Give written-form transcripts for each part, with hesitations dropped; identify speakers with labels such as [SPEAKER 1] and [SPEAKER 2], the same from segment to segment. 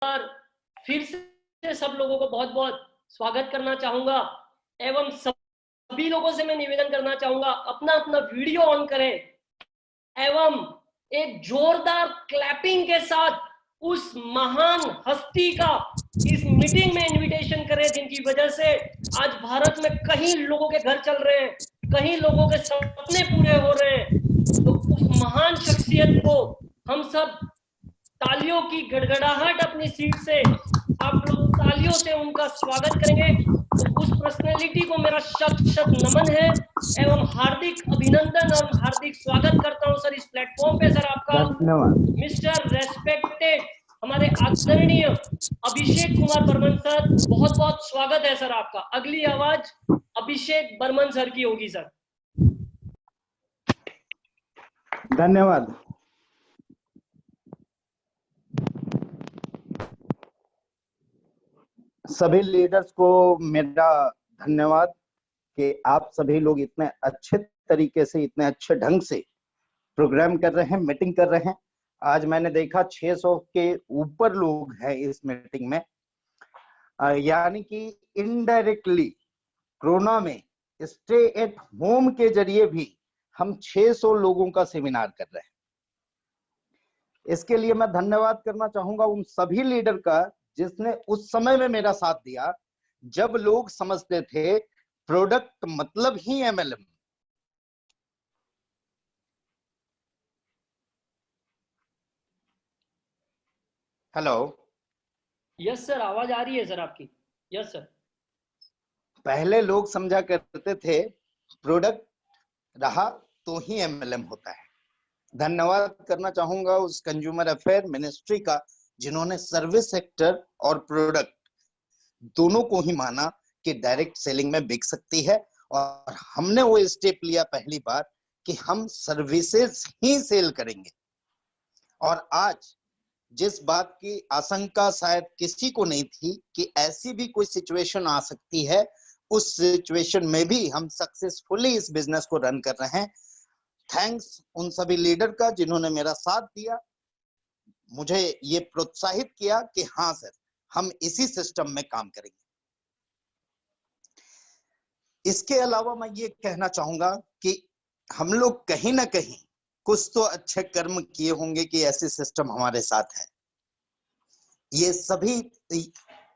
[SPEAKER 1] बार फिर से सब लोगों को बहुत बहुत स्वागत करना चाहूंगा एवं सभी लोगों से मैं निवेदन करना चाहूंगा अपना अपना वीडियो ऑन करें एवं एक जोरदार क्लैपिंग के साथ उस महान हस्ती का इस मीटिंग में इनविटेशन करें जिनकी वजह से आज भारत में कहीं लोगों के घर चल रहे हैं, कहीं लोगों के सपने पूरे हो रहे हैं। तो उस महान शख्सियत को हम सब तालियों की गड़गड़ाहट अपनी सीट से आप लोग तालियों से उनका स्वागत करेंगे। तो उस पर्सनैलिटी को मेरा शत शत नमन है एवं हार्दिक अभिनंदन और हार्दिक स्वागत करता हूं सर इस प्लेटफॉर्म पे। सर आपका
[SPEAKER 2] धन्यवाद
[SPEAKER 1] मिस्टर रेस्पेक्टेड हमारे आदरणीय अभिषेक कुमार बर्मन सर, बहुत बहुत स्वागत है सर आपका। अगली आवाज अभिषेक बर्मन सर की होगी सर।
[SPEAKER 2] धन्यवाद। सभी लीडर्स को मेरा धन्यवाद कि आप सभी लोग इतने अच्छे तरीके से, इतने अच्छे ढंग से प्रोग्राम कर रहे हैं, मीटिंग कर रहे हैं। आज मैंने देखा 600 के ऊपर लोग हैं इस मीटिंग में, यानी कि इनडायरेक्टली कोरोना में स्टे एट होम के जरिए भी हम 600 लोगों का सेमिनार कर रहे हैं। इसके लिए मैं धन्यवाद करना चाहूंगा उन सभी लीडर का जिसने उस समय में मेरा साथ दिया जब लोग समझते थे प्रोडक्ट मतलब ही एमएलएम। हेलो,
[SPEAKER 1] यस सर, आवाज आ रही है सर आपकी। Yes sir.
[SPEAKER 2] पहले लोग समझा करते थे प्रोडक्ट रहा तो ही एमएलएम होता है। धन्यवाद करना चाहूंगा उस कंज्यूमर अफेयर मिनिस्ट्री का जिन्होंने सर्विस सेक्टर और प्रोडक्ट दोनों को ही माना कि डायरेक्ट सेलिंग में बिक सकती है, और हमने वो स्टेप लिया पहली बार कि हम सर्विसेज ही सेल करेंगे। और आज जिस बात की आशंका शायद किसी को नहीं थी कि ऐसी भी कोई सिचुएशन आ सकती है, उस सिचुएशन में भी हम सक्सेसफुली इस बिजनेस को रन कर रहे हैं। थैंक्स उन सभी लीडर का जिन्होंने मेरा साथ दिया, मुझे ये प्रोत्साहित किया कि हाँ सर, हम इसी सिस्टम में काम करेंगे। इसके अलावा मैं ये कहना चाहूंगा कि हम लोग कहीं ना कहीं कुछ तो अच्छे कर्म किए होंगे कि ऐसे सिस्टम हमारे साथ है। ये सभी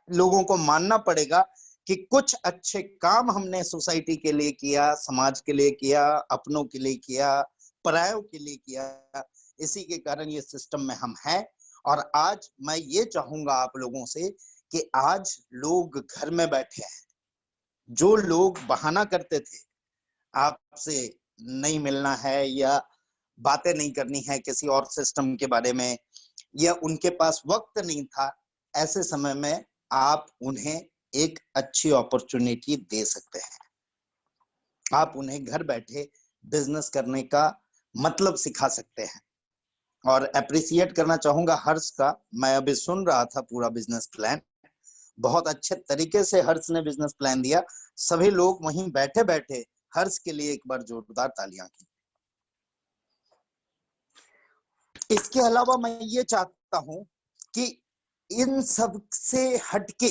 [SPEAKER 2] लोगों को मानना पड़ेगा कि कुछ अच्छे काम हमने सोसाइटी के लिए किया, समाज के लिए किया, अपनों के लिए किया, परायों के लिए किया। इसी के कारण ये सिस्टम में हम हैं। और आज मैं ये चाहूंगा आप लोगों से कि आज लोग घर में बैठे हैं। जो लोग बहाना करते थे आपसे नहीं मिलना है या बातें नहीं करनी है किसी और सिस्टम के बारे में, या उनके पास वक्त नहीं था, ऐसे समय में आप उन्हें एक अच्छी अपॉर्चुनिटी दे सकते हैं। आप उन्हें घर बैठे बिजनेस करने का मतलब सिखा सकते हैं। और अप्रिशिएट करना चाहूंगा हर्ष का। मैं अभी सुन रहा था पूरा बिजनेस प्लान, बहुत अच्छे तरीके से हर्ष ने बिजनेस प्लान दिया। सभी लोग वहीं बैठे बैठे हर्ष के लिए एक बार जोरदार तालियां की। इसके अलावा मैं ये चाहता हूं कि इन सब से हटके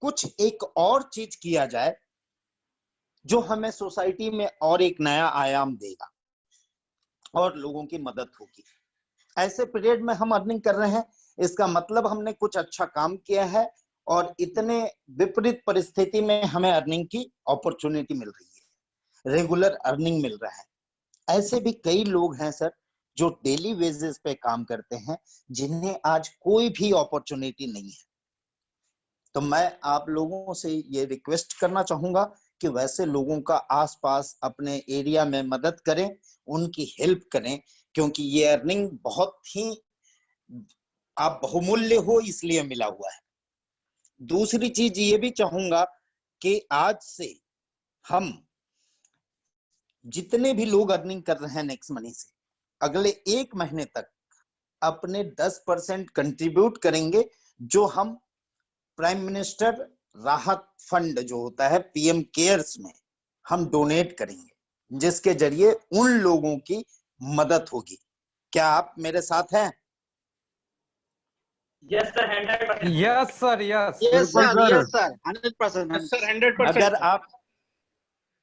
[SPEAKER 2] कुछ एक और चीज किया जाए जो हमें सोसाइटी में और एक नया आयाम देगा और लोगों की मदद होगी। ऐसे पीरियड में हम अर्निंग कर रहे हैं, इसका मतलब हमने कुछ अच्छा काम किया है और इतने विपरीत परिस्थिति में हमें अर्निंग की अपॉर्चुनिटी मिल रही है, रेगुलर अर्निंग मिल रहा है। ऐसे भी कई लोग हैं सर जो डेली बेसिस पे काम करते हैं, जिन्हें आज कोई भी अपॉर्चुनिटी नहीं है। तो मैं आप लोगों से ये रिक्वेस्ट करना चाहूंगा कि वैसे लोगों का आसपास अपने एरिया में मदद करें, उनकी हेल्प करें, क्योंकि ये अर्निंग बहुत ही आप बहुमूल्य हो इसलिए मिला हुआ है। दूसरी चीज ये भी चाहूंगा कि आज से हम जितने भी लोग अर्निंग कर रहे हैं नेक्स्ट मनी से, अगले 1 महीने तक अपने 10% कंट्रीब्यूट करेंगे, जो हम प्राइम मिनिस्टर राहत फंड जो होता है पीएम केयर्स में हम डोनेट करेंगे, जिसके जरिए उन लोगों की मदद होगी। क्या आप मेरे साथ हैं?
[SPEAKER 1] Yes sir 100%।
[SPEAKER 3] Yes sir, yes.
[SPEAKER 4] Yes
[SPEAKER 5] बिल्कुल
[SPEAKER 4] sir,
[SPEAKER 5] sir.
[SPEAKER 4] Yes sir, 100%।
[SPEAKER 5] Sir 100%।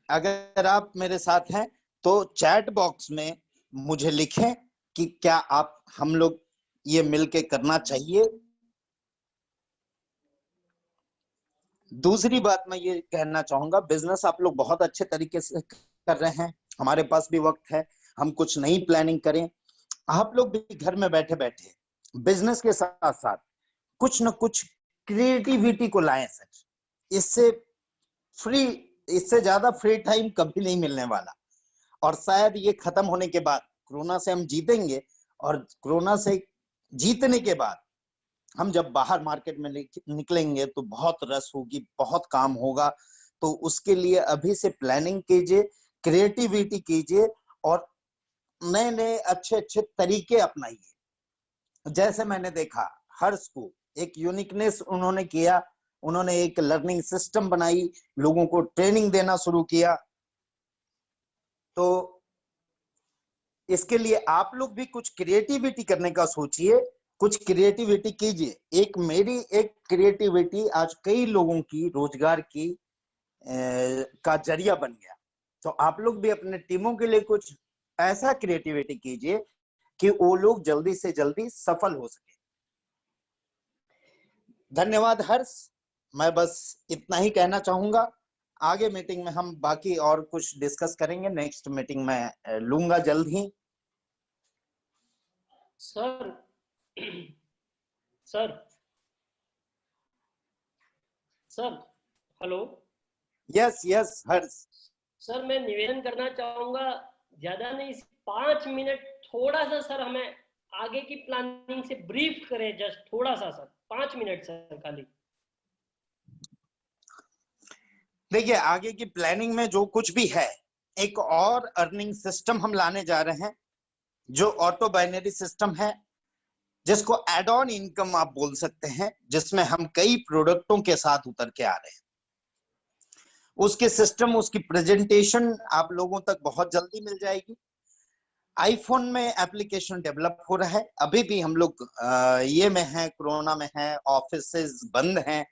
[SPEAKER 2] अगर आप मेरे साथ हैं तो चैट बॉक्स में मुझे लिखें कि क्या आप हम लोग ये मिलके करना चाहिए। दूसरी बात मैं ये कहना चाहूंगा, बिजनेस आप लोग बहुत अच्छे तरीके से कर रहे हैं, हमारे पास भी वक्त है, हम कुछ नई प्लानिंग करें। आप लोग भी घर में बैठे बैठे बिजनेस के साथ साथ कुछ न कुछ क्रिएटिविटी को लाएं सर। इससे ज्यादा फ्री टाइम कभी नहीं मिलने वाला। और शायद ये खत्म होने के बाद कोरोना से हम जीतेंगे, और कोरोना से जीतने के बाद हम जब बाहर मार्केट में निकलेंगे तो बहुत रस होगी, बहुत काम होगा। तो उसके लिए अभी से प्लानिंग कीजिए, क्रिएटिविटी कीजिए और नए नए अच्छे अच्छे तरीके अपनाइए। जैसे मैंने देखा हर्ष को एक यूनिकनेस उन्होंने किया, उन्होंने एक लर्निंग सिस्टम बनाई, लोगों को ट्रेनिंग देना शुरू किया। तो इसके लिए आप लोग भी कुछ क्रिएटिविटी करने का सोचिए, कुछ क्रिएटिविटी कीजिए। एक मेरी एक क्रिएटिविटी आज कई लोगों की रोजगार की का जरिया बन गया। तो आप लोग भी अपने टीमों के लिए कुछ ऐसा क्रिएटिविटी कीजिए कि वो लोग जल्दी से जल्दी सफल हो सके। धन्यवाद हर्ष, मैं बस इतना ही कहना चाहूंगा। आगे मीटिंग में हम बाकी और कुछ डिस्कस करेंगे, नेक्स्ट मीटिंग में लूंगा जल्द ही।
[SPEAKER 1] Sir sir sir hello.
[SPEAKER 2] Yes yes Harsh.
[SPEAKER 1] Sir मैं निवेदन करना चाहूंगा, ज्यादा नहीं 5 मिनट थोड़ा सा सर हमें आगे की प्लानिंग से ब्रीफ करें, जस्ट थोड़ा सा सर, 5 मिनट सर खाली।
[SPEAKER 2] देखिए आगे की प्लानिंग में जो कुछ भी है, एक और अर्निंग सिस्टम हम लाने जा रहे हैं जो ऑटो बाइनरी सिस्टम है, जिसको एड ऑन इनकम आप बोल सकते हैं, जिसमें हम कई प्रोडक्टों के साथ उतर के आ रहे हैं। उसके सिस्टम, उसकी प्रेजेंटेशन आप लोगों तक बहुत जल्दी मिल जाएगी। आईफोन में एप्लीकेशन डेवलप हो रहा है, अभी भी हम लोग ये में है, कोरोना में है, ऑफिसेज बंद हैं,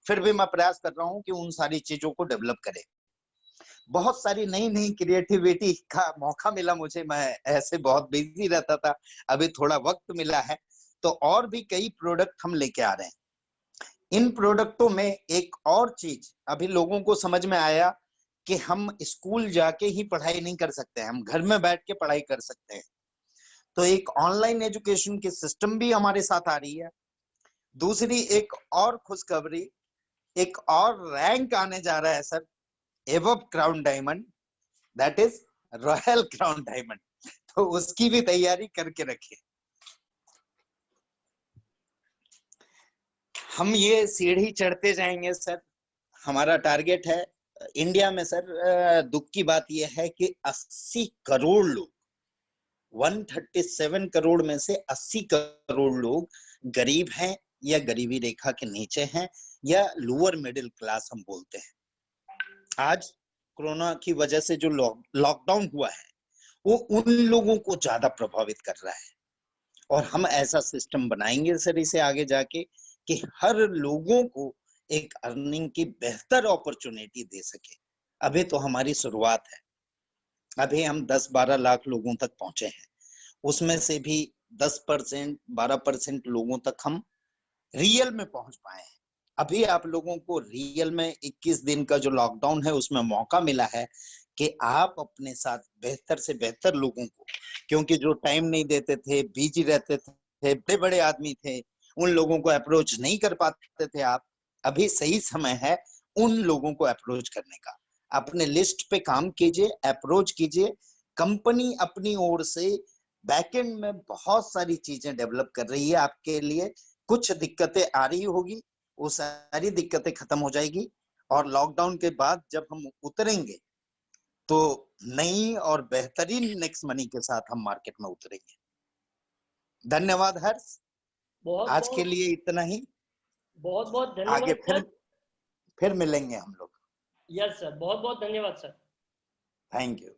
[SPEAKER 2] फिर भी मैं प्रयास कर रहा हूं कि उन सारी चीजों को डेवलप करें। बहुत सारी नई नई क्रिएटिविटी का मौका मिला मुझे, मैं ऐसे बहुत बिजी रहता था, अभी थोड़ा वक्त मिला है, तो और भी कई प्रोडक्ट हम लेके आ रहे हैं। इन प्रोडक्टों में एक और चीज अभी लोगों को समझ में आया कि हम स्कूल जाके ही पढ़ाई नहीं कर सकते, हम घर में बैठ के पढ़ाई कर सकते हैं। तो एक ऑनलाइन एजुकेशन की सिस्टम भी हमारे साथ आ रही है। दूसरी एक और खुशखबरी, एक और रैंक आने जा रहा है sir, above crown diamond, that is royal crown diamond. तो उसकी भी तैयारी करके रखिए। हम ये सीढ़ी चढ़ते जाएंगे सर, हमारा टारगेट है इंडिया में सर। दुख की बात यह है कि 80 करोड़ लोग, 137 करोड़ में से 80 करोड़ लोग गरीब हैं या गरीबी रेखा के नीचे हैं या लोअर मिडिल क्लास हम बोलते हैं। आज कोरोना की वजह से जो लॉकडाउन हुआ है वो उन लोगों को ज्यादा प्रभावित कर रहा है, और हम ऐसा सिस्टम बनाएंगे सर इसे आगे जाके कि हर लोगों को एक अर्निंग की बेहतर अपॉर्चुनिटी दे सके। अभी तो हमारी शुरुआत है, अभी हम 10-12 लाख लोगों तक पहुंचे हैं, उसमें से भी 10% 12% लोगों तक हम रियल में पहुंच पाए हैं। अभी आप लोगों को रियल में 21 दिन का जो लॉकडाउन है उसमें मौका मिला है कि आप अपने साथ बेहतर से बेहतर लोगों को, क्योंकि जो टाइम नहीं देते थे, बिजी रहते थे, बड़े बड़े आदमी थे, उन लोगों को अप्रोच नहीं कर पाते थे आप, अभी सही समय है उन लोगों को अप्रोच करने का। अपने लिस्ट पे काम कीजिए, अप्रोच कीजिए। कंपनी अपनी ओर से बैकएंड में बहुत सारी चीजें डेवलप कर रही है आपके लिए। कुछ दिक्कतें आ रही होगी, वो सारी दिक्कतें खत्म हो जाएगी, और लॉकडाउन के बाद जब हम उतरेंगे तो नई और बेहतरीन नेक्स्ट मनी के साथ हम मार्केट में उतरेंगे। धन्यवाद हर्ष, आज के लिए इतना ही।
[SPEAKER 1] बहुत बहुत धन्यवाद।
[SPEAKER 2] आगे फिर मिलेंगे हम लोग।
[SPEAKER 1] यस सर, बहुत बहुत धन्यवाद सर।
[SPEAKER 2] Thank you.